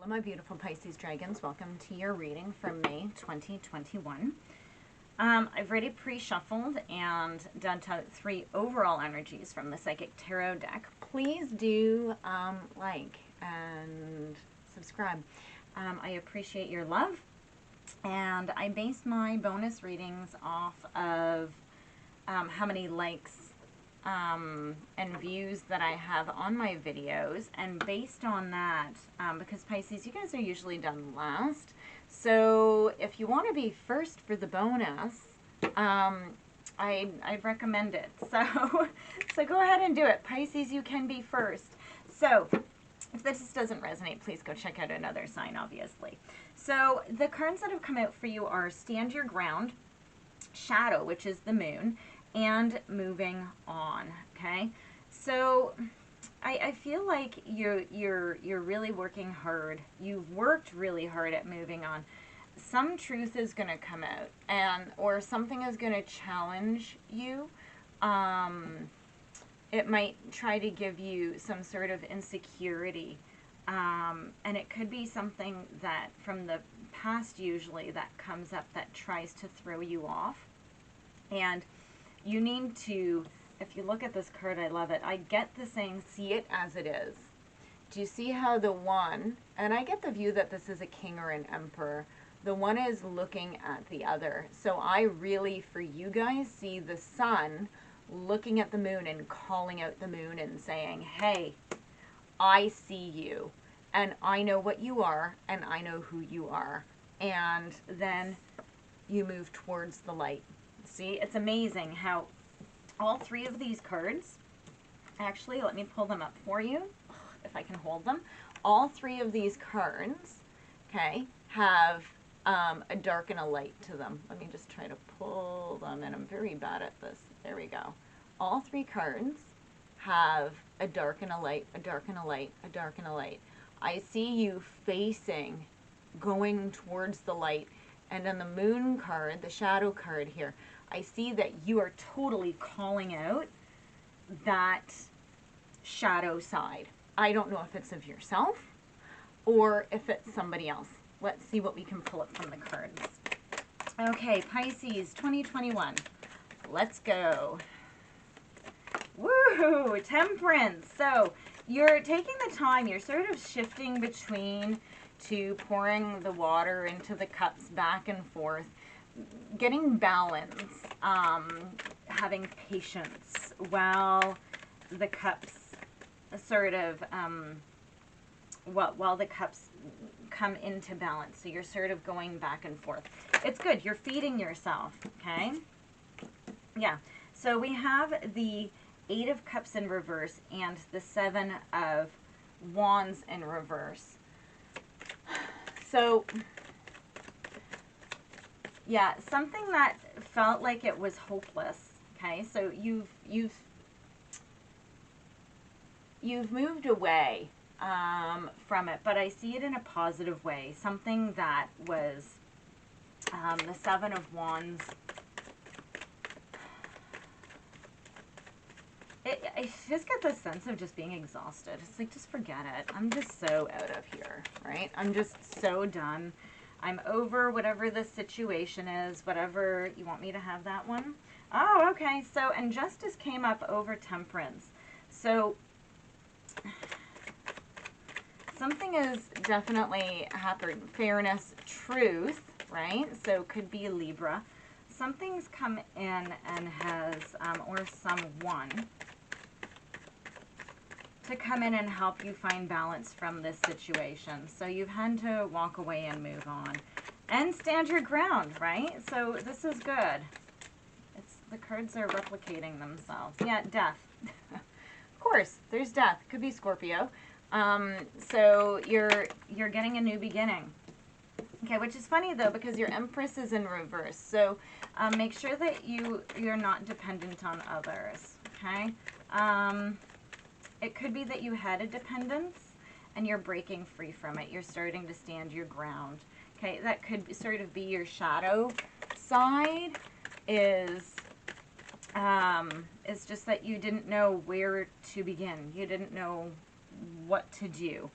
Hello, my beautiful Pisces dragons. Welcome to your reading for May 2021. I've already pre-shuffled and done 3 overall energies from the Psychic Tarot deck. Please do like and subscribe. I appreciate your love. And I base my bonus readings off of how many likes and views that I have on my videos, and based on that, because Pisces, you guys are usually done last, so if you want to be first for the bonus, I'd recommend it. So go ahead and do it. Pisces, you can be first. So if this doesn't resonate, please go check out another sign, obviously. So the cards that have come out for you are Stand Your Ground, Shadow, which is the moon, and Moving On. Okay, so I feel like you're really working hard. You've worked really hard at moving on. Some truth is going to come out, or something is going to challenge you. It might try to give you some sort of insecurity, and it could be something that from the past usually that comes up that tries to throw you off. And you need to, if you look at this card, I love it. I get the saying, see it as it is. Do you see how the one, and I get the view that this is a king or an emperor, the one is looking at the other. So I really, for you guys, see the sun looking at the moon and calling out the moon and saying, hey, I see you, and I know what you are, and I know who you are. And then you move towards the light. See, it's amazing how all 3 of these cards, actually, let me pull them up for you, if I can hold them. All 3 of these cards, okay, have a dark and a light to them. Let me just try to pull them, and I'm very bad at this. There we go. All 3 cards have a dark and a light, a dark and a light, a dark and a light. I see you facing, going towards the light. And on the moon card, the shadow card here, I see that you are totally calling out that shadow side. I don't know if it's of yourself or if it's somebody else. Let's see what we can pull up from the cards. Okay, Pisces 2021. Let's go. Woo! Temperance. So you're taking the time, you're sort of shifting between to pouring the water into the cups back and forth, getting balance, having patience while the cups sort of, while the cups come into balance. So you're sort of going back and forth. It's good. You're feeding yourself, okay? Yeah. So we have the 8 of Cups in reverse and the 7 of Wands in reverse. So, yeah, something that felt like it was hopeless, okay? So you've moved away from it, but I see it in a positive way. Something that was the 7 of Wands. I just get this sense of just being exhausted. It's like, just forget it. I'm just so out of here, right? I'm just so done. I'm over whatever the situation is, whatever you want me to have that one. Oh, okay. So, and Justice came up over Temperance. So, something is definitely happened. Fairness, truth, right? So, could be Libra. Something's come in and has, or someone, to come in and help you find balance from this situation. So you've had to walk away and move on. And stand your ground, right? So this is good. The cards are replicating themselves. Yeah, death. Of course, there's death. Could be Scorpio. So you're getting a new beginning. Okay, which is funny though, because your Empress is in reverse. So make sure that you're not dependent on others, okay? It could be that you had a dependence and you're breaking free from it. You're starting to stand your ground. Okay, that could sort of be your shadow side, is just that you didn't know where to begin. You didn't know what to do.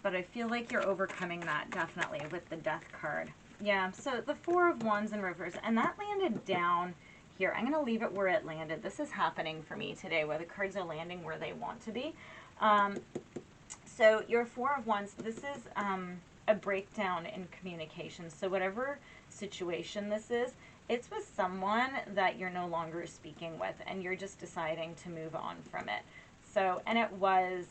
But I feel like you're overcoming that definitely with the Death card. Yeah, so the Four of Wands in reverse, and that landed down here. I'm going to leave it where it landed. This is happening for me today, where the cards are landing where they want to be. So your Four of Wands, this is a breakdown in communication. So whatever situation this is, it's with someone that you're no longer speaking with, and you're just deciding to move on from it. So, and it was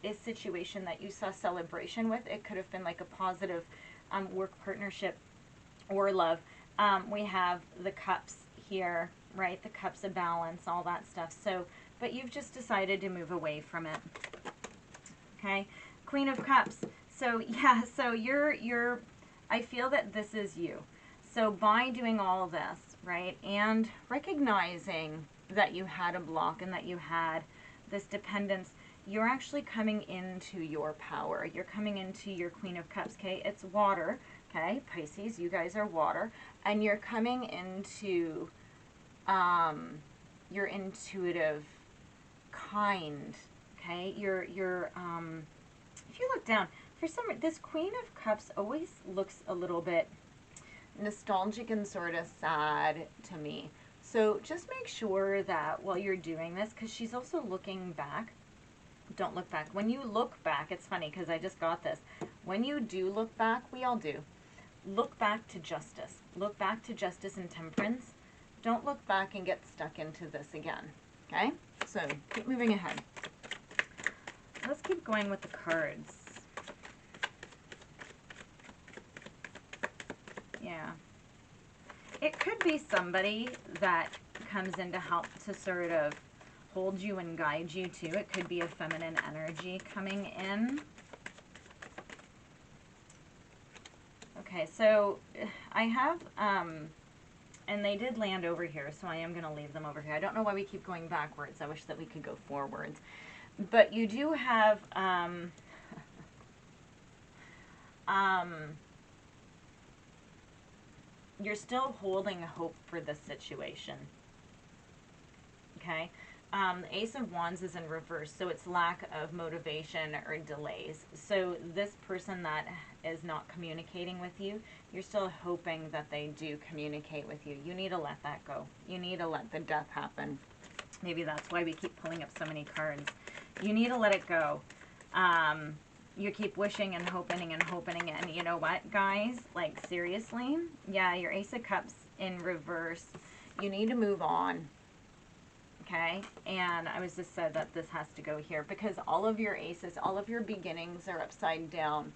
a situation that you saw celebration with. It could have been like a positive work partnership or love. We have the cups here, right? The cups of balance, all that stuff. So, but you've just decided to move away from it. Okay, Queen of Cups. So yeah, so you're I feel that this is you. So by doing all this, right, and recognizing that you had a block and that you had this dependence, you're actually coming into your power. You're coming into your Queen of Cups, okay? It's water, okay? Pisces, you guys are water. And you're coming into your intuitive, kind, okay? You're if you look down, for some reason, this Queen of Cups always looks a little bit nostalgic and sort of sad to me. So just make sure that while you're doing this, because she's also looking back, don't look back. When you look back, it's funny because I just got this. When you do look back, we all do, look back to justice. Look back to justice and temperance. Don't look back and get stuck into this again, okay? So keep moving ahead. Let's keep going with the cards. Yeah. It could be somebody that comes in to help to sort of hold you and guide you too. It could be a feminine energy coming in. Okay, so I have, and they did land over here, so I am going to leave them over here. I don't know why we keep going backwards. I wish that we could go forwards. But you do have, you're still holding hope for this situation. Okay? The Ace of Wands is in reverse, so it's lack of motivation or delays. So this person that is not communicating with you, you're still hoping that they do communicate with you. You need to let that go. You need to let the death happen. Maybe that's why we keep pulling up so many cards. You need to let it go. You keep wishing and hoping, and you know what, guys? Like, seriously? Yeah, your Ace of Cups in reverse. You need to move on. Okay? And I was just said that this has to go here because all of your aces, all of your beginnings are upside down.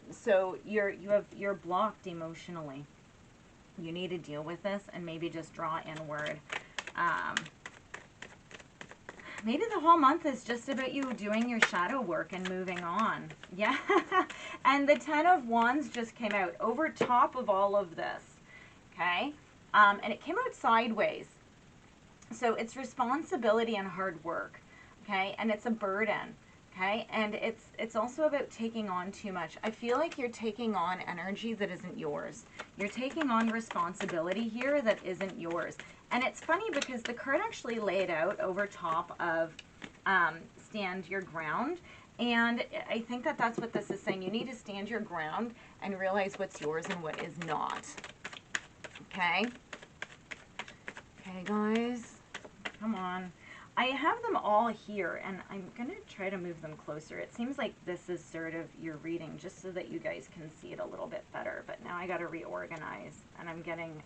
So you're blocked emotionally. You need to deal with this and maybe just draw inward. Maybe the whole month is just about you doing your shadow work and moving on. Yeah. And the Ten of Wands just came out over top of all of this. Okay. And it came out sideways. So it's responsibility and hard work. Okay. And it's a burden. Okay. And it's also about taking on too much. I feel like you're taking on energy that isn't yours. You're taking on responsibility here that isn't yours. And it's funny because the card actually laid out over top of stand your ground. And I think that that's what this is saying. You need to stand your ground and realize what's yours and what is not. Okay? Okay, guys. Come on. I have them all here, and I'm going to try to move them closer. It seems like this is sort of your reading, just so that you guys can see it a little bit better. But now I got to reorganize, and I'm getting...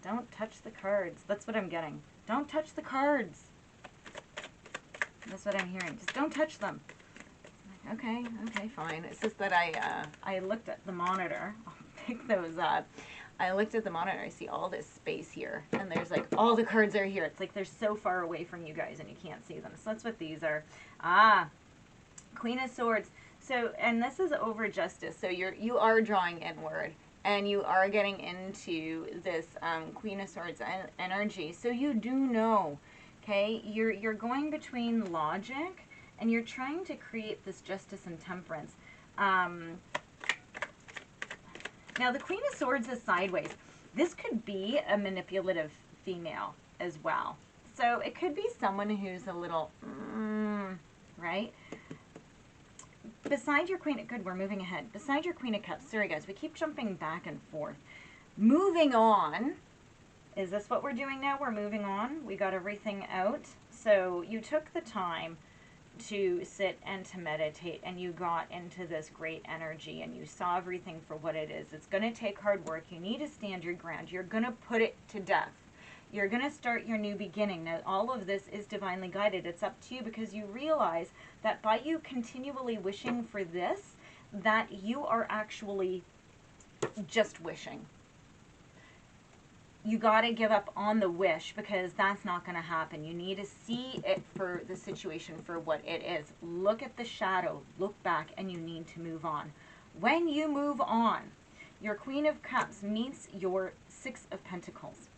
don't touch the cards. That's what I'm getting. Don't touch the cards. That's what I'm hearing. Just don't touch them. Okay, fine. It's just that I looked at the monitor. I'll pick those up. I looked at the monitor. I see all this space here, and there's like all the cards are here. It's like they're so far away from you guys, and you can't see them. So that's what these are. Queen of Swords. So, and this is over justice. So you are drawing inward, and you are getting into this Queen of Swords energy. So you do know, okay? You're going between logic, and you're trying to create this justice and temperance. Now the Queen of Swords is sideways. This could be a manipulative female as well. So it could be someone who's a little, right? Beside your Queen, good, we're moving ahead. Beside your Queen of Cups, sorry guys, we keep jumping back and forth. Moving on, is this what we're doing now? We're moving on. We got everything out. So you took the time to sit and to meditate, and you got into this great energy, and you saw everything for what it is. It's going to take hard work. You need to stand your ground. You're going to put it to death. You're going to start your new beginning. Now, all of this is divinely guided. It's up to you, because you realize that by you continually wishing for this, that you are actually just wishing. You got to give up on the wish, because that's not going to happen. You need to see it for the situation for what it is. Look at the shadow, look back, and you need to move on. When you move on, your Queen of Cups meets your Six of Pentacles.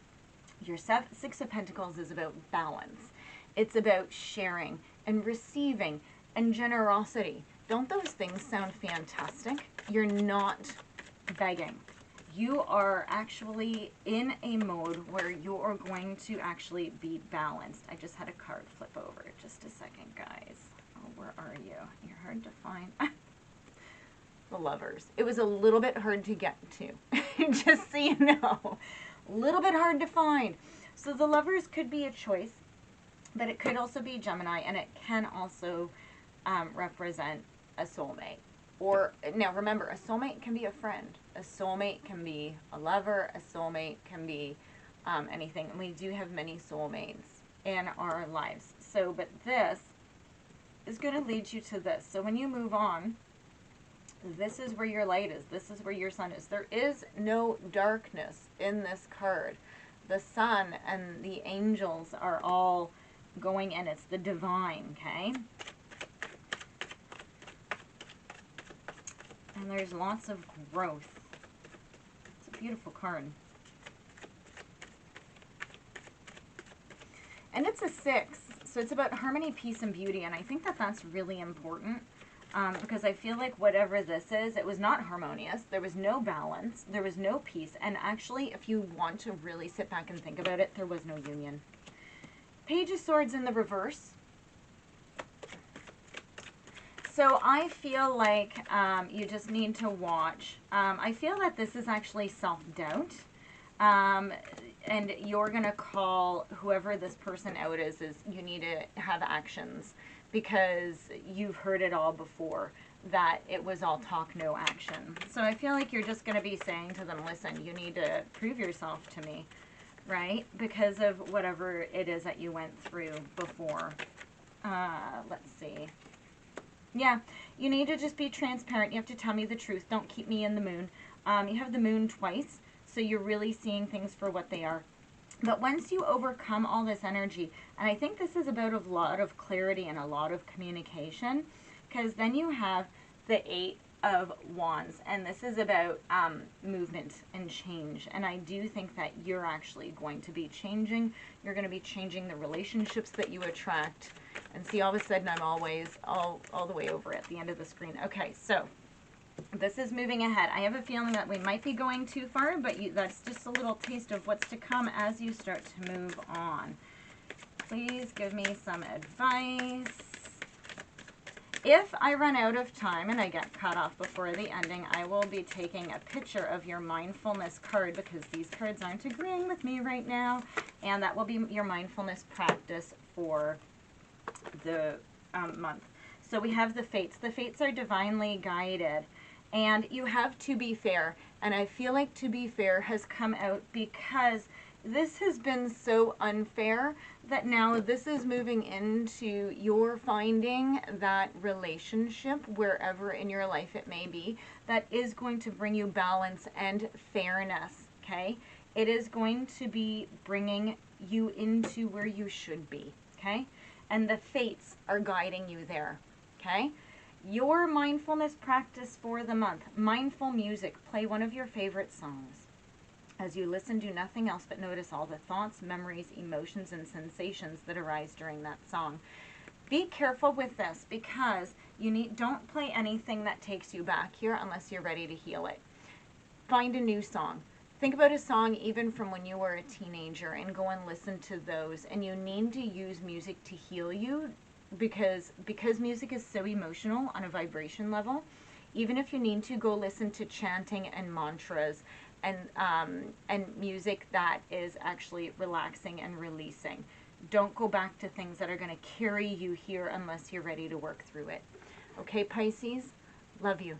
Your Six of Pentacles is about balance. It's about sharing and receiving and generosity. Don't those things sound fantastic? You're not begging. You are actually in a mode where you are going to actually be balanced. I just had a card flip over. Just a second, guys. Oh, where are you? You're hard to find. The Lovers. It was a little bit hard to get to, just so you know. A little bit hard to find. So the Lovers could be a choice, but it could also be Gemini, and it can also represent a soulmate. Or, now remember, a soulmate can be a friend. A soulmate can be a lover. A soulmate can be anything. And we do have many soulmates in our lives. So, but this is going to lead you to this. So when you move on, this is where your light is. This is where your sun is. There is no darkness in this card. The sun and the angels are all going in. It's the divine, okay? And there's lots of growth. It's a beautiful card. And it's a 6. So it's about harmony, peace, and beauty. And I think that that's really important. Because I feel like whatever this is, it was not harmonious. There was no balance. There was no peace. And actually, if you want to really sit back and think about it, there was no union. Page of Swords in the reverse. So I feel like you just need to watch. I feel that this is actually self-doubt. And you're going to call whoever this person out is you need to have actions, because you've heard it all before, that it was all talk, no action. So I feel like you're just going to be saying to them, listen, you need to prove yourself to me, right? Because of whatever it is that you went through before. Let's see. Yeah, you need to just be transparent. You have to tell me the truth. Don't keep me in the moon. You have the moon twice, so you're really seeing things for what they are. But once you overcome all this energy, and I think this is about a lot of clarity and a lot of communication, because then you have the 8 of Wands, and this is about movement and change. And I do think that you're actually going to be changing. You're going to be changing the relationships that you attract. And see, all of a sudden, I'm always all the way over at the end of the screen. Okay, so this is moving ahead. I have a feeling that we might be going too far, but that's just a little taste of what's to come as you start to move on. Please give me some advice. If I run out of time and I get cut off before the ending, I will be taking a picture of your mindfulness card, because these cards aren't agreeing with me right now. And that will be your mindfulness practice for the month. So we have the fates. The fates are divinely guided. And you have to be fair. And I feel like to be fair has come out because this has been so unfair that now this is moving into your finding that relationship wherever in your life it may be that is going to bring you balance and fairness, okay? It is going to be bringing you into where you should be, okay? And the fates are guiding you there, okay? Your mindfulness practice for the month. Mindful music. Play one of your favorite songs. As you listen, do nothing else but notice all the thoughts, memories, emotions, and sensations that arise during that song. Be careful with this, because don't play anything that takes you back here unless you're ready to heal it. Find a new song. Think about a song even from when you were a teenager and go and listen to those. And you need to use music to heal you, because music is so emotional on a vibration level. Even if you need to, go listen to chanting and mantras and music that is actually relaxing and releasing. Don't go back to things that are going to carry you here unless you're ready to work through it. Okay, Pisces? Love you.